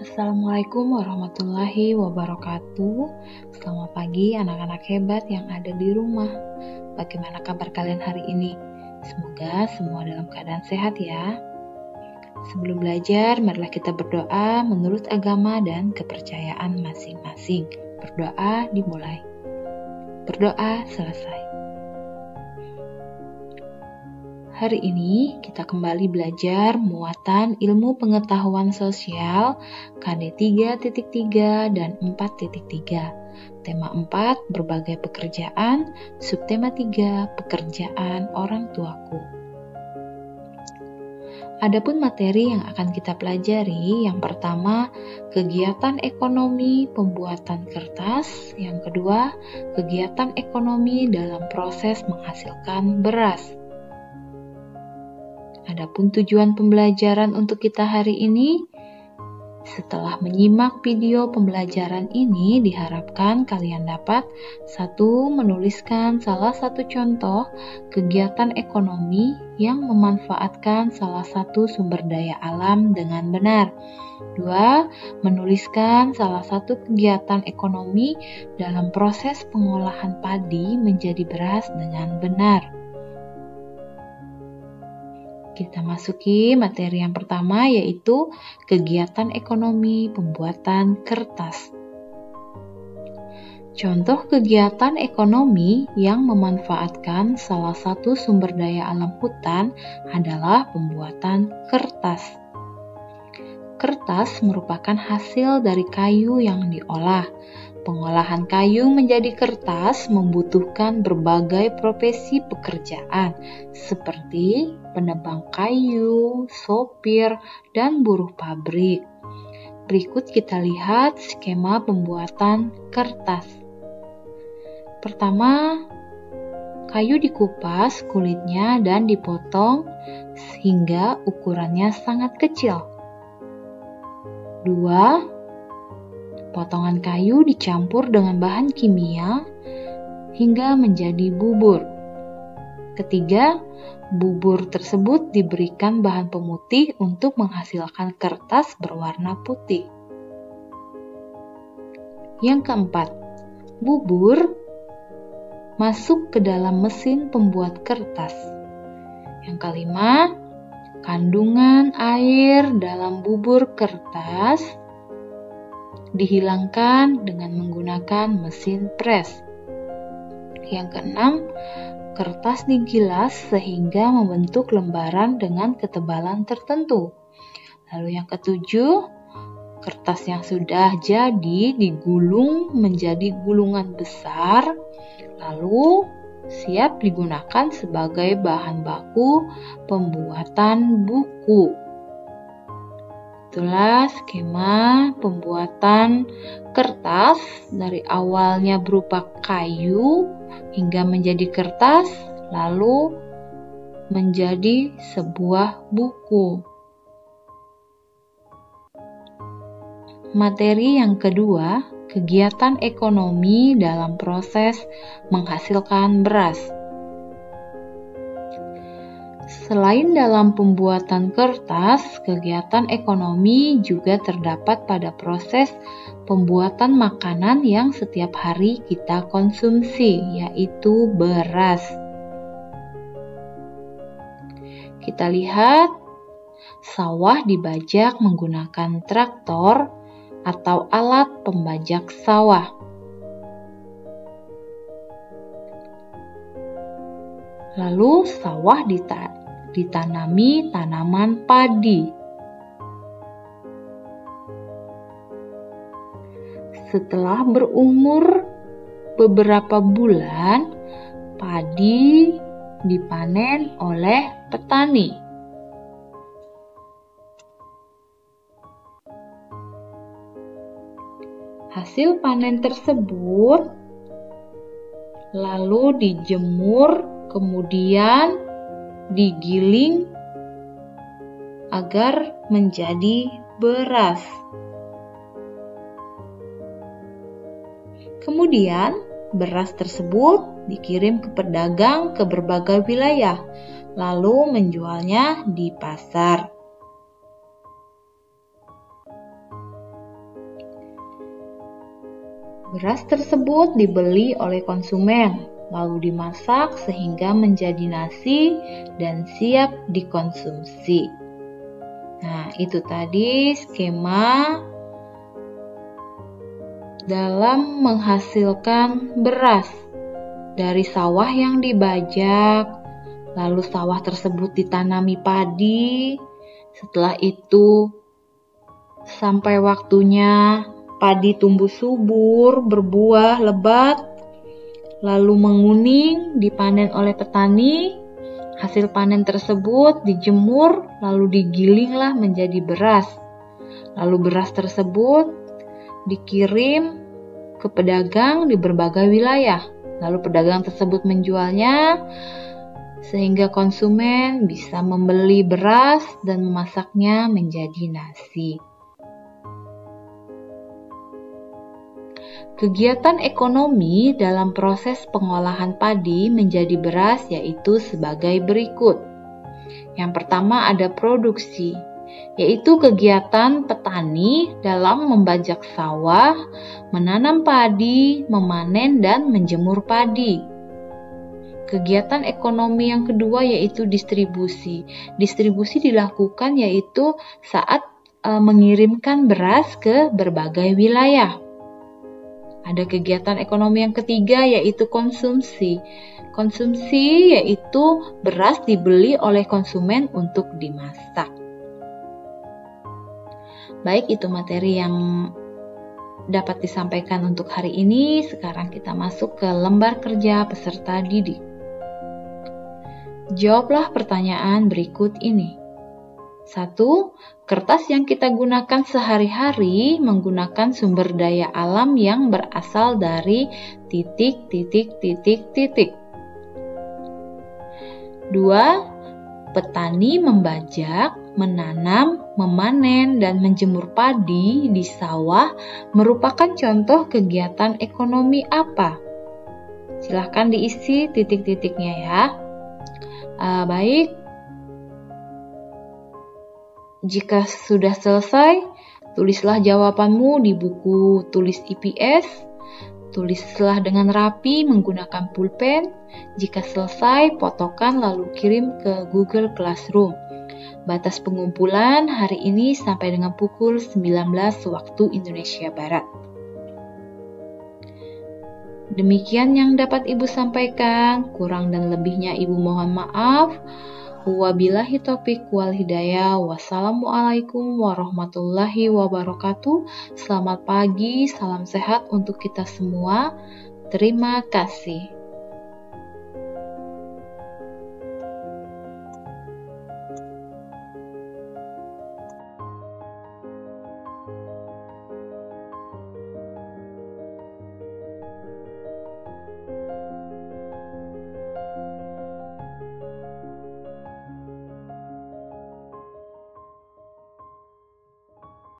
Assalamualaikum warahmatullahi wabarakatuh. Selamat pagi anak-anak hebat yang ada di rumah. Bagaimana kabar kalian hari ini? Semoga semua dalam keadaan sehat ya. Sebelum belajar, marilah kita berdoa menurut agama dan kepercayaan masing-masing. Berdoa dimulai. Berdoa selesai. Hari ini kita kembali belajar muatan ilmu pengetahuan sosial KD 3.3 dan 4.3. Tema 4 berbagai pekerjaan, subtema 3 pekerjaan orang tuaku. Adapun materi yang akan kita pelajari, yang pertama kegiatan ekonomi pembuatan kertas, yang kedua kegiatan ekonomi dalam proses menghasilkan beras. Adapun tujuan pembelajaran untuk kita hari ini, setelah menyimak video pembelajaran ini, diharapkan kalian dapat 1. Menuliskan salah satu contoh kegiatan ekonomi yang memanfaatkan salah satu sumber daya alam dengan benar. 2. Menuliskan salah satu kegiatan ekonomi dalam proses pengolahan padi menjadi beras dengan benar. Kita masuki materi yang pertama, yaitu kegiatan ekonomi pembuatan kertas. Contoh kegiatan ekonomi yang memanfaatkan salah satu sumber daya alam hutan adalah pembuatan kertas. Kertas merupakan hasil dari kayu yang diolah. Pengolahan kayu menjadi kertas membutuhkan berbagai profesi pekerjaan seperti penebang kayu, sopir, dan buruh pabrik. Berikut kita lihat skema pembuatan kertas. Pertama, kayu dikupas kulitnya dan dipotong sehingga ukurannya sangat kecil. 2. Potongan kayu dicampur dengan bahan kimia hingga menjadi bubur. Ketiga, bubur tersebut diberikan bahan pemutih untuk menghasilkan kertas berwarna putih. Yang keempat, bubur masuk ke dalam mesin pembuat kertas. Yang kelima, kandungan air dalam bubur kertas dihilangkan dengan menggunakan mesin pres. Yang keenam, kertas digilas sehingga membentuk lembaran dengan ketebalan tertentu. Lalu yang ketujuh, kertas yang sudah jadi digulung menjadi gulungan besar, lalu siap digunakan sebagai bahan baku pembuatan buku. Itulah skema pembuatan kertas dari awalnya berupa kayu hingga menjadi kertas, lalu menjadi sebuah buku. Materi yang kedua, kegiatan ekonomi dalam proses menghasilkan beras. Selain dalam pembuatan kertas, kegiatan ekonomi juga terdapat pada proses pembuatan makanan yang setiap hari kita konsumsi, yaitu beras. Kita lihat sawah dibajak menggunakan traktor atau alat pembajak sawah. Lalu sawah ditanami tanaman padi. Setelah berumur beberapa bulan, padi dipanen oleh petani. Hasil panen tersebut lalu dijemur, kemudian digiling agar menjadi beras. Kemudian, beras tersebut dikirim ke pedagang ke berbagai wilayah, lalu menjualnya di pasar. Beras tersebut dibeli oleh konsumen, lalu dimasak sehingga menjadi nasi dan siap dikonsumsi. Nah, itu tadi skema dalam menghasilkan beras dari sawah yang dibajak, lalu sawah tersebut ditanami padi. Setelah itu sampai waktunya padi tumbuh subur, berbuah lebat, lalu menguning, dipanen oleh petani. Hasil panen tersebut dijemur, lalu digilinglah menjadi beras. Lalu beras tersebut dikirim ke pedagang di berbagai wilayah. Lalu pedagang tersebut menjualnya sehingga konsumen bisa membeli beras dan memasaknya menjadi nasi. Kegiatan ekonomi dalam proses pengolahan padi menjadi beras yaitu sebagai berikut. Yang pertama ada produksi, yaitu kegiatan petani dalam membajak sawah, menanam padi, memanen dan menjemur padi. Kegiatan ekonomi yang kedua yaitu distribusi. Distribusi dilakukan yaitu saat mengirimkan beras ke berbagai wilayah. Ada kegiatan ekonomi yang ketiga yaitu konsumsi. Konsumsi yaitu beras dibeli oleh konsumen untuk dimasak. Baik, itu materi yang dapat disampaikan untuk hari ini. Sekarang kita masuk ke lembar kerja peserta didik. Jawablah pertanyaan berikut ini. 1. Kertas yang kita gunakan sehari-hari menggunakan sumber daya alam yang berasal dari titik. 2. Petani membajak, menanam, memanen, dan menjemur padi di sawah merupakan contoh kegiatan ekonomi apa? Silahkan diisi titik-titiknya ya. Baik. Jika sudah selesai, tulislah jawabanmu di buku tulis IPS. Tulislah dengan rapi menggunakan pulpen. Jika selesai, fotokan lalu kirim ke Google Classroom. Batas pengumpulan hari ini sampai dengan pukul 19 waktu Indonesia Barat. Demikian yang dapat Ibu sampaikan. Kurang dan lebihnya Ibu mohon maaf. Wabillahi taufiq wal hidayah. Wassalamualaikum warahmatullahi wabarakatuh. Selamat pagi, salam sehat untuk kita semua. Terima kasih.